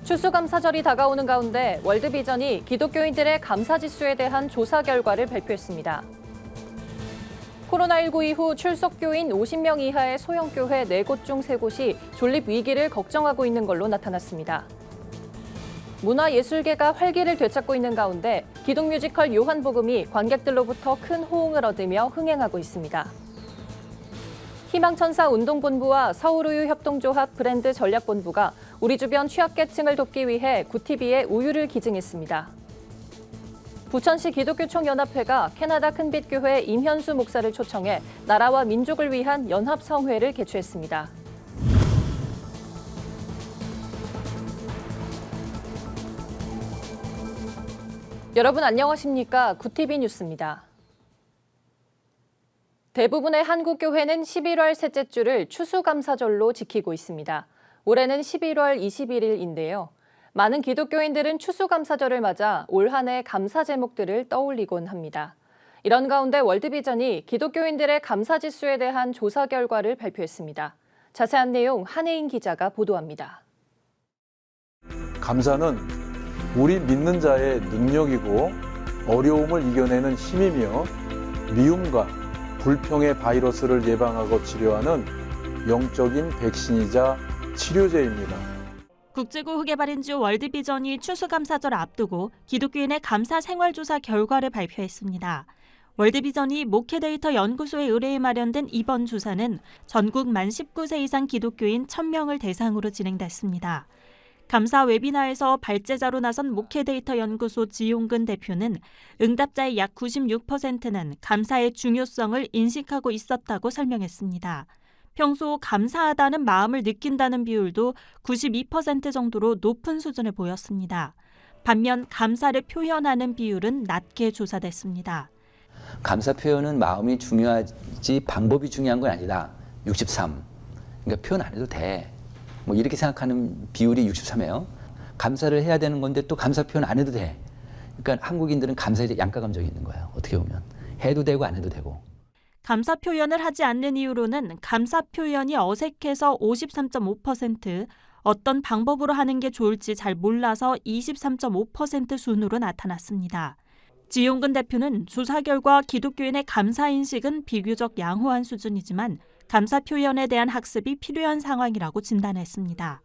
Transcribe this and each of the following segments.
추수감사절이 다가오는 가운데 월드비전이 기독교인들의 감사지수에 대한 조사 결과를 발표했습니다. 코로나19 이후 출석교인 50명 이하의 소형교회 4곳 중 3곳이 존립 위기를 걱정하고 있는 걸로 나타났습니다. 문화예술계가 활기를 되찾고 있는 가운데 기독뮤지컬 요한복음이 관객들로부터 큰 호응을 얻으며 흥행하고 있습니다. 희망천사 운동본부와 서울우유협동조합 브랜드 전략본부가 우리 주변 취약계층을 돕기 위해 구티비에 우유를 기증했습니다. 부천시 기독교총연합회가 캐나다 큰빛교회 임현수 목사를 초청해 나라와 민족을 위한 연합성회를 개최했습니다. 여러분 안녕하십니까? 구티비 뉴스입니다. 대부분의 한국 교회는 11월 셋째 주를 추수감사절로 지키고 있습니다. 올해는 11월 21일인데요. 많은 기독교인들은 추수감사절을 맞아 올 한 해 감사 제목들을 떠올리곤 합니다. 이런 가운데 월드비전이 기독교인들의 감사지수에 대한 조사 결과를 발표했습니다. 자세한 내용 한혜인 기자가 보도합니다. 감사는 우리 믿는 자의 능력이고 어려움을 이겨내는 힘이며 미움과 불평의 바이러스를 예방하고 치료하는 영적인 백신이자 치료제입니다. 국제구 흑개발인주 월드비전이 추수감사절 앞두고 기독교인의 감사 생활조사 결과를 발표했습니다. 월드비전이 목회데이터 연구소에 의뢰해 마련된 이번 조사는 전국 만 19세 이상 기독교인 1,000명을 대상으로 진행됐습니다. 감사 웨비나에서 발제자로 나선 목회데이터 연구소 지용근 대표는 응답자의 약 96%는 감사의 중요성을 인식하고 있었다고 설명했습니다. 평소 감사하다는 마음을 느낀다는 비율도 92% 정도로 높은 수준을 보였습니다. 반면 감사를 표현하는 비율은 낮게 조사됐습니다. 감사 표현은 마음이 중요하지 방법이 중요한 건 아니다. 63. 그러니까 표현 안 해도 돼. 뭐 이렇게 생각하는 비율이 63이에요. 감사를 해야 되는 건데 또 감사 표현 안 해도 돼. 그러니까 한국인들은 감사에 양가 감정이 있는 거예요. 어떻게 보면. 해도 되고 안 해도 되고. 감사 표현을 하지 않는 이유로는 감사 표현이 어색해서 53.5%, 어떤 방법으로 하는 게 좋을지 잘 몰라서 23.5% 순으로 나타났습니다. 지용근 대표는 조사 결과 기독교인의 감사 인식은 비교적 양호한 수준이지만 감사 표현에 대한 학습이 필요한 상황이라고 진단했습니다.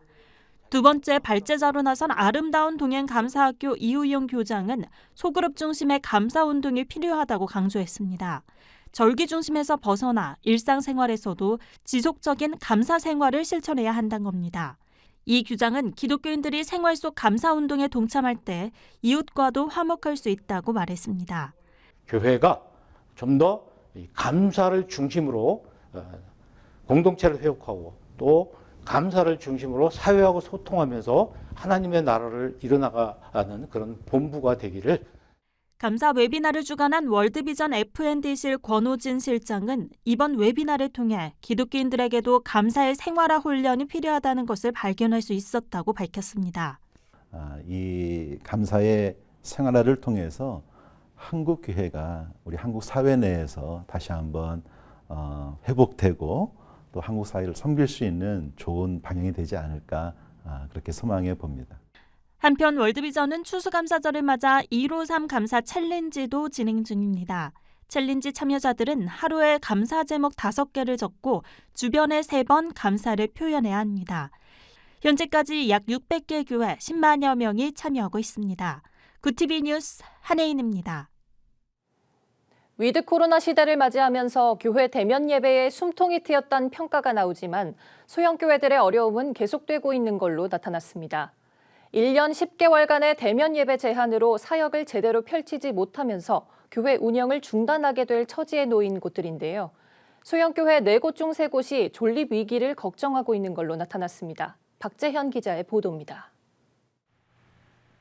두 번째 발제자로 나선 아름다운 동행 감사학교 이우영 교장은 소그룹 중심의 감사 운동이 필요하다고 강조했습니다. 절기 중심에서 벗어나 일상생활에서도 지속적인 감사 생활을 실천해야 한다는 겁니다. 이 규장은 기독교인들이 생활 속 감사 운동에 동참할 때 이웃과도 화목할 수 있다고 말했습니다. 교회가 좀 더 감사를 중심으로 공동체를 회복하고 또 감사를 중심으로 사회하고 소통하면서 하나님의 나라를 이뤄나가는 그런 본부가 되기를. 감사 웨비나를 주관한 월드비전 F&D실 권호진 실장은 이번 웨비나를 통해 기독교인들에게도 감사의 생활화 훈련이 필요하다는 것을 발견할 수 있었다고 밝혔습니다. 이 감사의 생활화를 통해서 한국 교회가 우리 한국 사회 내에서 다시 한번 회복되고 또 한국 사회를 섬길 수 있는 좋은 방향이 되지 않을까 그렇게 소망해 봅니다. 한편 월드비전은 추수감사절을 맞아 153 감사 챌린지도 진행 중입니다. 챌린지 참여자들은 하루에 감사 제목 5개를 적고 주변에 3번 감사를 표현해야 합니다. 현재까지 약 600개 교회 10만여 명이 참여하고 있습니다. 구티비 뉴스 한혜인입니다. 위드 코로나 시대를 맞이하면서 교회 대면 예배에 숨통이 트였다는 평가가 나오지만 소형교회들의 어려움은 계속되고 있는 걸로 나타났습니다. 1년 10개월간의 대면 예배 제한으로 사역을 제대로 펼치지 못하면서 교회 운영을 중단하게 될 처지에 놓인 곳들인데요. 소형교회 4곳 중 3곳이 존립 위기를 걱정하고 있는 걸로 나타났습니다. 박재현 기자의 보도입니다.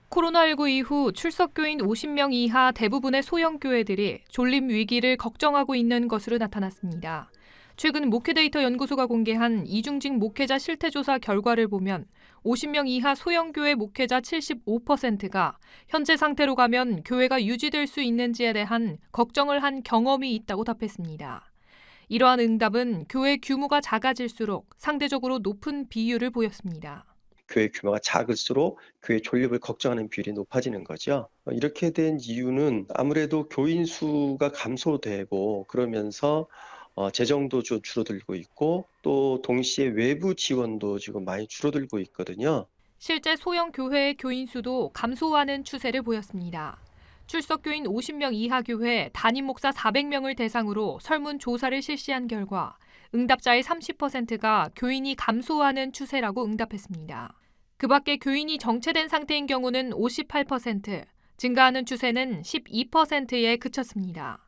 코로나19 이후 출석교인 50명 이하 대부분의 소형교회들이 존립 위기를 걱정하고 있는 것으로 나타났습니다. 최근 목회데이터 연구소가 공개한 이중직 목회자 실태조사 결과를 보면 50명 이하 소형교회 목회자 75%가 현재 상태로 가면 교회가 유지될 수 있는지에 대한 걱정을 한 경험이 있다고 답했습니다. 이러한 응답은 교회 규모가 작아질수록 상대적으로 높은 비율을 보였습니다. 교회 규모가 작을수록 교회 존립을 걱정하는 비율이 높아지는 거죠. 이렇게 된 이유는 아무래도 교인 수가 감소되고 그러면서 재정도 줄어들고 있고 또 동시에 외부 지원도 지금 많이 줄어들고 있거든요. 실제 소형 교회의 교인 수도 감소하는 추세를 보였습니다. 출석교인 50명 이하 교회 담임 목사 400명을 대상으로 설문조사를 실시한 결과 응답자의 30%가 교인이 감소하는 추세라고 응답했습니다. 그 밖에 교인이 정체된 상태인 경우는 58%, 증가하는 추세는 12%에 그쳤습니다.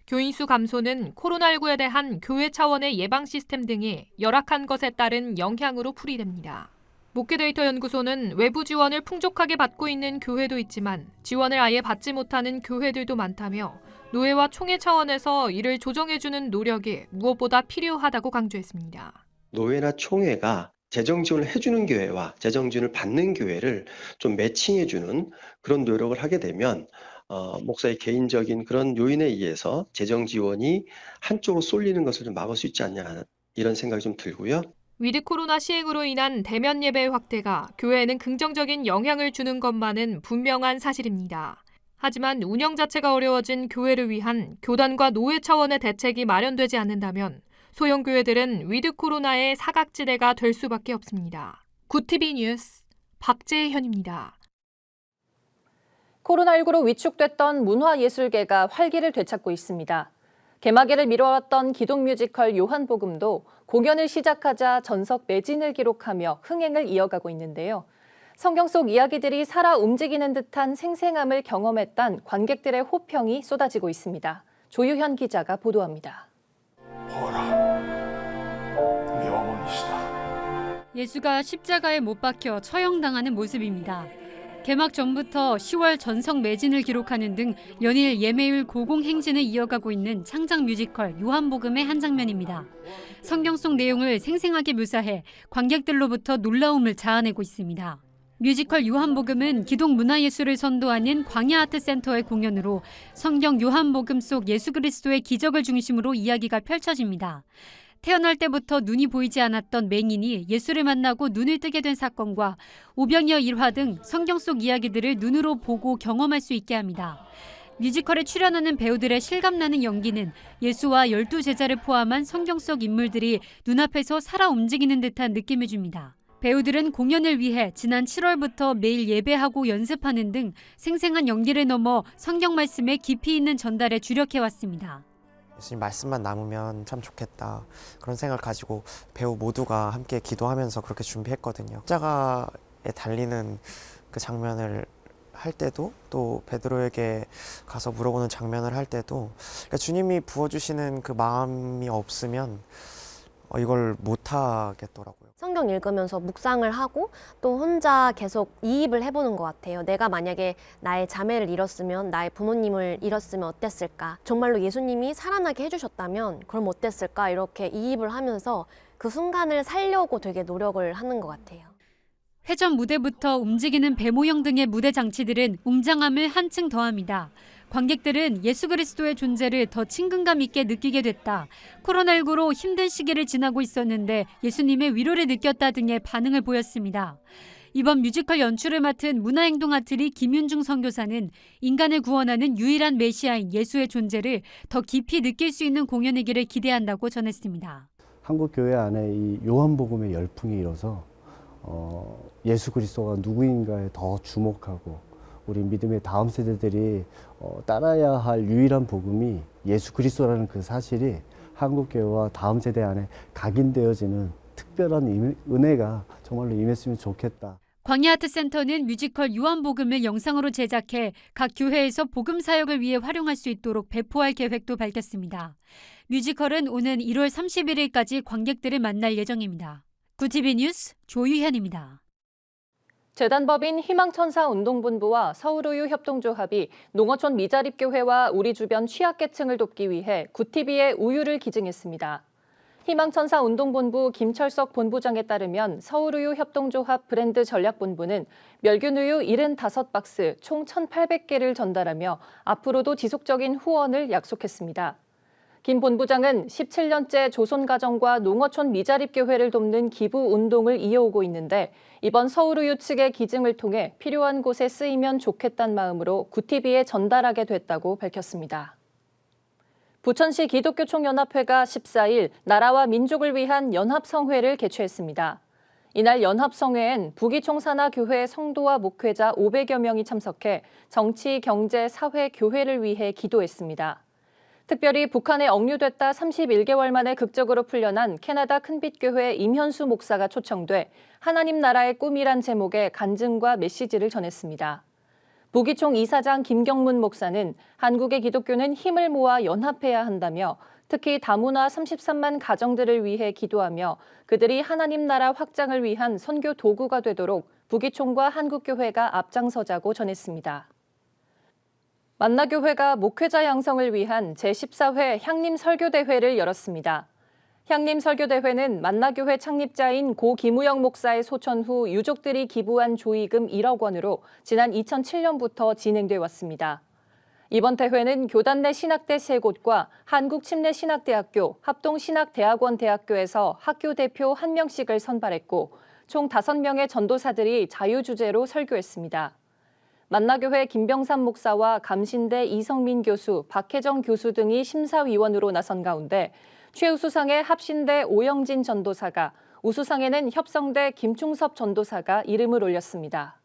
교인 수 감소는 코로나19에 대한 교회 차원의 예방 시스템 등이 열악한 것에 따른 영향으로 풀이됩니다. 목회데이터 연구소는 외부 지원을 풍족하게 받고 있는 교회도 있지만 지원을 아예 받지 못하는 교회들도 많다며 노회와 총회 차원에서 이를 조정해주는 노력이 무엇보다 필요하다고 강조했습니다. 노회나 총회가 재정 지원을 해주는 교회와 재정 지원을 받는 교회를 좀 매칭해주는 그런 노력을 하게 되면 목사의 개인적인 그런 요인에 의해서 재정 지원이 한쪽으로 쏠리는 것을 좀 막을 수 있지 않냐 이런 생각이 좀 들고요. 위드 코로나 시행으로 인한 대면 예배 확대가 교회에는 긍정적인 영향을 주는 것만은 분명한 사실입니다. 하지만 운영 자체가 어려워진 교회를 위한 교단과 노회 차원의 대책이 마련되지 않는다면 소형 교회들은 위드 코로나의 사각지대가 될 수밖에 없습니다. 굿TV 뉴스 박재현입니다. 코로나19로 위축됐던 문화예술계가 활기를 되찾고 있습니다. 개막일을 미뤄왔던 기동 뮤지컬 요한복음도 공연을 시작하자 전석 매진을 기록하며 흥행을 이어가고 있는데요. 성경 속 이야기들이 살아 움직이는 듯한 생생함을 경험했던 관객들의 호평이 쏟아지고 있습니다. 조유현 기자가 보도합니다. 보라, 네 어머니시다. 예수가 십자가에 못 박혀 처형당하는 모습입니다. 개막 전부터 10월 전석 매진을 기록하는 등 연일 예매율 고공 행진을 이어가고 있는 창작 뮤지컬 요한복음의 한 장면입니다. 성경 속 내용을 생생하게 묘사해 관객들로부터 놀라움을 자아내고 있습니다. 뮤지컬 요한복음은 기독 문화예술을 선도하는 광야아트센터의 공연으로 성경 요한복음 속 예수 그리스도의 기적을 중심으로 이야기가 펼쳐집니다. 태어날 때부터 눈이 보이지 않았던 맹인이 예수를 만나고 눈을 뜨게 된 사건과 오병이어 일화 등 성경 속 이야기들을 눈으로 보고 경험할 수 있게 합니다. 뮤지컬에 출연하는 배우들의 실감나는 연기는 예수와 12제자를 포함한 성경 속 인물들이 눈앞에서 살아 움직이는 듯한 느낌을 줍니다. 배우들은 공연을 위해 지난 7월부터 매일 예배하고 연습하는 등 생생한 연기를 넘어 성경 말씀의 깊이 있는 전달에 주력해왔습니다. 예수님 말씀만 남으면 참 좋겠다 그런 생각을 가지고 배우 모두가 함께 기도하면서 그렇게 준비했거든요. 십자가에 달리는 그 장면을 할 때도 또 베드로에게 가서 물어보는 장면을 할 때도 그러니까 주님이 부어주시는 그 마음이 없으면 이걸 못하겠더라고요. 성경 읽으면서 묵상을 하고 또 혼자 계속 이입을 해보는 것 같아요. 내가 만약에 나의 자매를 잃었으면, 나의 부모님을 잃었으면 어땠을까? 정말로 예수님이 살아나게 해주셨다면 그럼 어땠을까? 이렇게 이입을 하면서 그 순간을 살려고 되게 노력을 하는 것 같아요. 회전 무대부터 움직이는 배 모형 등의 무대 장치들은 웅장함을 한층 더합니다. 관객들은 예수 그리스도의 존재를 더 친근감 있게 느끼게 됐다. 코로나19로 힘든 시기를 지나고 있었는데 예수님의 위로를 느꼈다 등의 반응을 보였습니다. 이번 뮤지컬 연출을 맡은 문화행동아트리 김윤중 선교사는 인간을 구원하는 유일한 메시아인 예수의 존재를 더 깊이 느낄 수 있는 공연이기를 기대한다고 전했습니다. 한국 교회 안에 이 요한복음의 열풍이 일어서 예수 그리스도가 누구인가에 더 주목하고 우리 믿음의 다음 세대들이 따라야 할 유일한 복음이 예수 그리스도라는 그 사실이 한국교회와 다음 세대 안에 각인되어지는 특별한 은혜가 정말로 임했으면 좋겠다. 광야아트센터는 뮤지컬 요한복음을 영상으로 제작해 각 교회에서 복음 사역을 위해 활용할 수 있도록 배포할 계획도 밝혔습니다. 뮤지컬은 오는 1월 31일까지 관객들을 만날 예정입니다. 굿TV 뉴스 조유현입니다. 재단법인 희망천사 운동본부와 서울우유 협동조합이 농어촌 미자립교회와 우리 주변 취약계층을 돕기 위해 굿TV의 우유를 기증했습니다. 희망천사 운동본부 김철석 본부장에 따르면 서울우유 협동조합 브랜드 전략본부는 멸균우유 75박스 총 1,800개를 전달하며 앞으로도 지속적인 후원을 약속했습니다. 김 본부장은 17년째 조선가정과 농어촌 미자립교회를 돕는 기부 운동을 이어오고 있는데 이번 서울의유 측의 기증을 통해 필요한 곳에 쓰이면 좋겠다는 마음으로 구티비에 전달하게 됐다고 밝혔습니다. 부천시 기독교총연합회가 14일 나라와 민족을 위한 연합성회를 개최했습니다. 이날 연합성회엔 부기총산하교회 성도와 목회자 500여 명이 참석해 정치, 경제, 사회, 교회를 위해 기도했습니다. 특별히 북한에 억류됐다 31개월 만에 극적으로 풀려난 캐나다 큰빛교회 임현수 목사가 초청돼 하나님 나라의 꿈이란 제목의 간증과 메시지를 전했습니다. 부기총 이사장 김경문 목사는 한국의 기독교는 힘을 모아 연합해야 한다며 특히 다문화 33만 가정들을 위해 기도하며 그들이 하나님 나라 확장을 위한 선교 도구가 되도록 부기총과 한국교회가 앞장서자고 전했습니다. 만나교회가 목회자 양성을 위한 제14회 향림설교대회를 열었습니다. 향림설교대회는 만나교회 창립자인 고 김우영 목사의 소천 후 유족들이 기부한 조의금 1억 원으로 지난 2007년부터 진행돼 왔습니다. 이번 대회는 교단 내 신학대 3곳과 한국침례신학대학교, 합동신학대학원대학교에서 학교 대표 1명씩을 선발했고 총 5명의 전도사들이 자유주제로 설교했습니다. 만나교회 김병삼 목사와 감신대 이성민 교수, 박혜정 교수 등이 심사위원으로 나선 가운데 최우수상의 합신대 오영진 전도사가, 우수상에는 협성대 김충섭 전도사가 이름을 올렸습니다.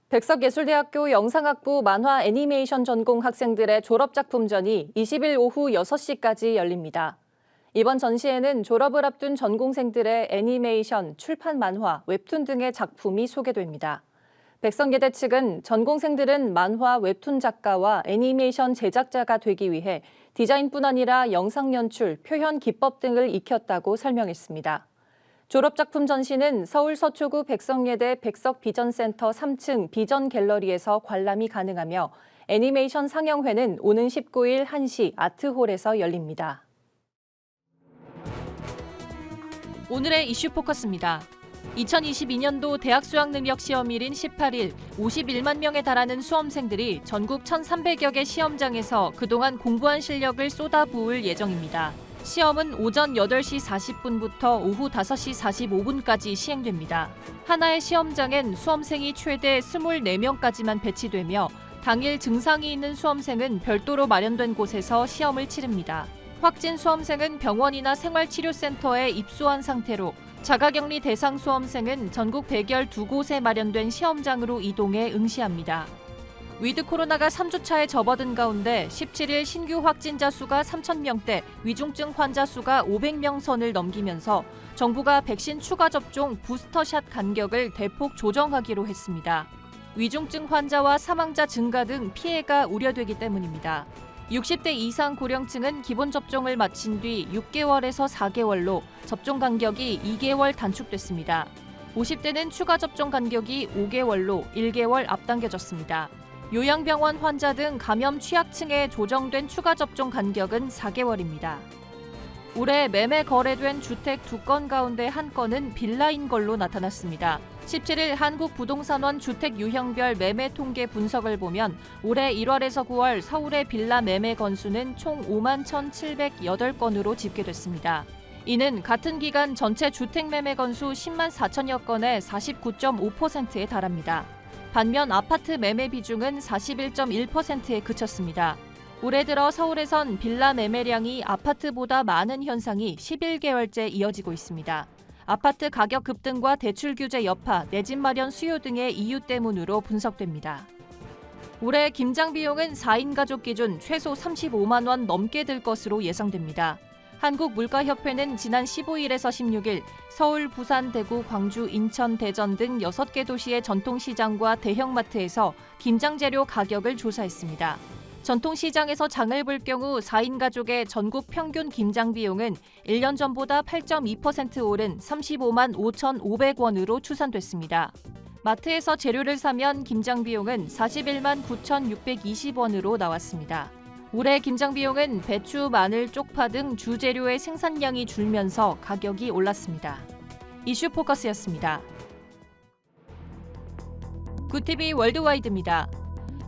백석예술대학교 영상학부 만화 애니메이션 전공 학생들의 졸업작품전이 20일 오후 6시까지 열립니다. 이번 전시회는 졸업을 앞둔 전공생들의 애니메이션, 출판 만화, 웹툰 등의 작품이 소개됩니다. 백석예대 측은 전공생들은 만화, 웹툰 작가와 애니메이션 제작자가 되기 위해 디자인뿐 아니라 영상 연출, 표현 기법 등을 익혔다고 설명했습니다. 졸업작품 전시는 서울 서초구 백석예대 백석비전센터 3층 비전 갤러리에서 관람이 가능하며 애니메이션 상영회는 오는 19일 1시 아트홀에서 열립니다. 오늘의 이슈 포커스입니다. 2022년도 대학 수학능력시험일인 18일 51만 명에 달하는 수험생들이 전국 1,300여 개 시험장에서 그동안 공부한 실력을 쏟아부을 예정입니다. 시험은 오전 8시 40분부터 오후 5시 45분까지 시행됩니다. 하나의 시험장엔 수험생이 최대 24명까지만 배치되며 당일 증상이 있는 수험생은 별도로 마련된 곳에서 시험을 치릅니다. 확진 수험생은 병원이나 생활치료센터에 입소한 상태로 자가격리 대상 수험생은 전국 112곳에 마련된 시험장으로 이동해 응시합니다. 위드 코로나가 3주차에 접어든 가운데 17일 신규 확진자 수가 3,000명대, 위중증 환자 수가 500명 선을 넘기면서 정부가 백신 추가 접종 부스터샷 간격을 대폭 조정하기로 했습니다. 위중증 환자와 사망자 증가 등 피해가 우려되기 때문입니다. 60대 이상 고령층은 기본 접종을 마친 뒤 6개월에서 4개월로 접종 간격이 2개월 단축됐습니다. 50대는 추가 접종 간격이 5개월로 1개월 앞당겨졌습니다. 요양병원 환자 등 감염 취약층에 조정된 추가 접종 간격은 4개월입니다. 올해 매매 거래된 주택 2건 가운데 1건은 빌라인 걸로 나타났습니다. 17일 한국부동산원 주택 유형별 매매 통계 분석을 보면 올해 1월에서 9월 서울의 빌라 매매 건수는 총 5만 1,708건으로 집계됐습니다. 이는 같은 기간 전체 주택 매매 건수 10만 4천여 건의 49.5%에 달합니다. 반면 아파트 매매 비중은 41.1%에 그쳤습니다. 올해 들어 서울에선 빌라 매매량이 아파트보다 많은 현상이 11개월째 이어지고 있습니다. 아파트 가격 급등과 대출 규제 여파, 내 집 마련 수요 등의 이유 때문으로 분석됩니다. 올해 김장 비용은 4인 가족 기준 최소 35만 원 넘게 들 것으로 예상됩니다. 한국물가협회는 지난 15일에서 16일 서울, 부산, 대구, 광주, 인천, 대전 등 6개 도시의 전통시장과 대형마트에서 김장 재료 가격을 조사했습니다. 전통시장에서 장을 볼 경우 4인 가족의 전국 평균 김장 비용은 1년 전보다 8.2% 오른 35만 5,500원으로 추산됐습니다. 마트에서 재료를 사면 김장 비용은 41만 9,620원으로 나왔습니다. 올해 김장 비용은 배추, 마늘, 쪽파 등 주재료의 생산량이 줄면서 가격이 올랐습니다. 이슈 포커스였습니다. 구티비 월드와이드입니다.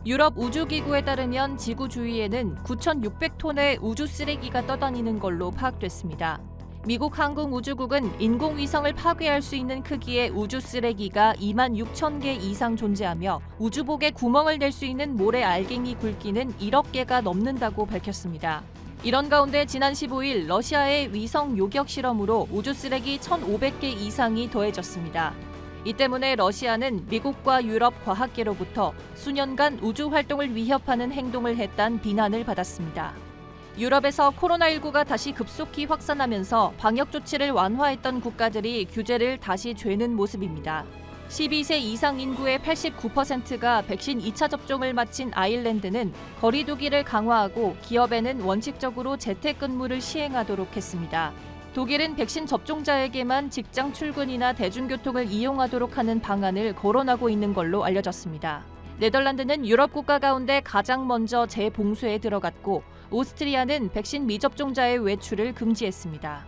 유럽 우주기구에 따르면 지구 주위에는 9,600톤의 우주 쓰레기가 떠다니는 걸로 파악됐습니다. 미국 항공우주국은 인공위성을 파괴할 수 있는 크기의 우주 쓰레기가 26,000개 이상 존재하며 우주복에 구멍을 낼 수 있는 모래 알갱이 굵기는 1억 개가 넘는다고 밝혔습니다. 이런 가운데 지난 15일 러시아의 위성 요격 실험으로 우주 쓰레기 1,500개 이상이 더해졌습니다. 이 때문에 러시아는 미국과 유럽 과학계로부터 수년간 우주 활동을 위협하는 행동을 했다는 비난을 받았습니다. 유럽에서 코로나19가 다시 급속히 확산하면서 방역 조치를 완화했던 국가들이 규제를 다시 죄는 모습입니다. 12세 이상 인구의 89%가 백신 2차 접종을 마친 아일랜드는 거리 두기를 강화하고 기업에는 원칙적으로 재택근무를 시행하도록 했습니다. 독일은 백신 접종자에게만 직장 출근이나 대중교통을 이용하도록 하는 방안을 거론하고 있는 걸로 알려졌습니다. 네덜란드는 유럽 국가 가운데 가장 먼저 재봉쇄에 들어갔고 오스트리아는 백신 미접종자의 외출을 금지했습니다.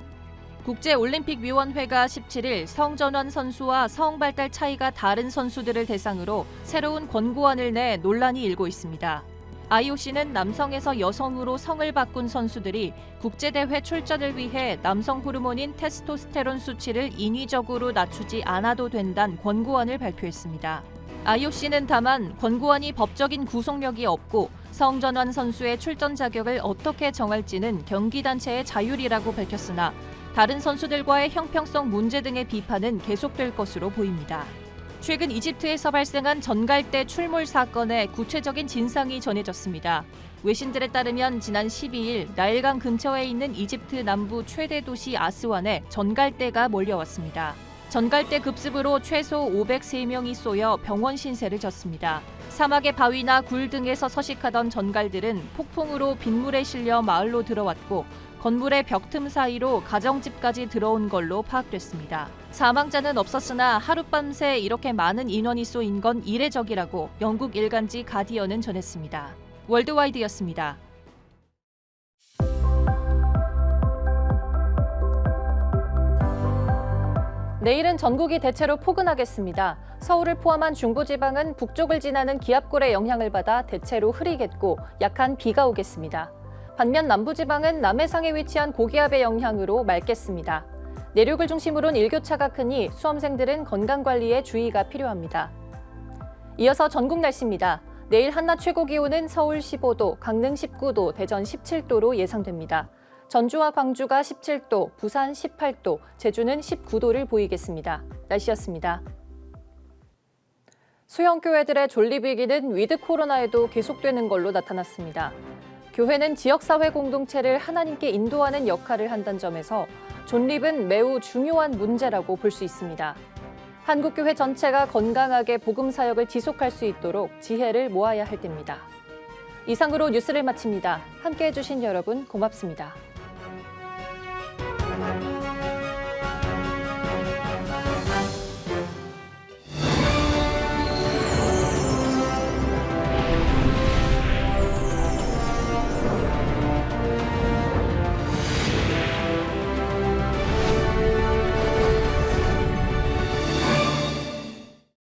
국제올림픽위원회가 17일 성전환 선수와 성발달 차이가 다른 선수들을 대상으로 새로운 권고안을 내 논란이 일고 있습니다. IOC는 남성에서 여성으로 성을 바꾼 선수들이 국제대회 출전을 위해 남성 호르몬인 테스토스테론 수치를 인위적으로 낮추지 않아도 된다는 권고안을 발표했습니다. IOC는 다만 권고안이 법적인 구속력이 없고 성전환 선수의 출전 자격을 어떻게 정할지는 경기단체의 자율이라고 밝혔으나 다른 선수들과의 형평성 문제 등의 비판은 계속될 것으로 보입니다. 최근 이집트에서 발생한 전갈대 출몰 사건의 구체적인 진상이 전해졌습니다. 외신들에 따르면 지난 12일 나일강 근처에 있는 이집트 남부 최대 도시 아스완에 전갈대가 몰려왔습니다. 전갈대 급습으로 최소 503명이 쏘여 병원 신세를 졌습니다. 사막의 바위나 굴 등에서 서식하던 전갈들은 폭풍으로 빗물에 실려 마을로 들어왔고 건물의 벽틈 사이로 가정집까지 들어온 걸로 파악됐습니다. 사망자는 없었으나 하룻밤새 이렇게 많은 인원이 쏘인 건 이례적이라고 영국 일간지 가디언은 전했습니다. 월드와이드였습니다. 내일은 전국이 대체로 포근하겠습니다. 서울을 포함한 중부지방은 북쪽을 지나는 기압골의 영향을 받아 대체로 흐리겠고 약한 비가 오겠습니다. 반면 남부지방은 남해상에 위치한 고기압의 영향으로 맑겠습니다. 내륙을 중심으로는 일교차가 크니 수험생들은 건강관리에 주의가 필요합니다. 이어서 전국 날씨입니다. 내일 한낮 최고 기온은 서울 15도, 강릉 19도, 대전 17도로 예상됩니다. 전주와 광주가 17도, 부산 18도, 제주는 19도를 보이겠습니다. 날씨였습니다. 수영교회들의 존립위기는 위드 코로나에도 계속되는 걸로 나타났습니다. 교회는 지역사회 공동체를 하나님께 인도하는 역할을 한다는 점에서 존립은 매우 중요한 문제라고 볼 수 있습니다. 한국교회 전체가 건강하게 복음 사역을 지속할 수 있도록 지혜를 모아야 할 때입니다. 이상으로 뉴스를 마칩니다. 함께해 주신 여러분 고맙습니다.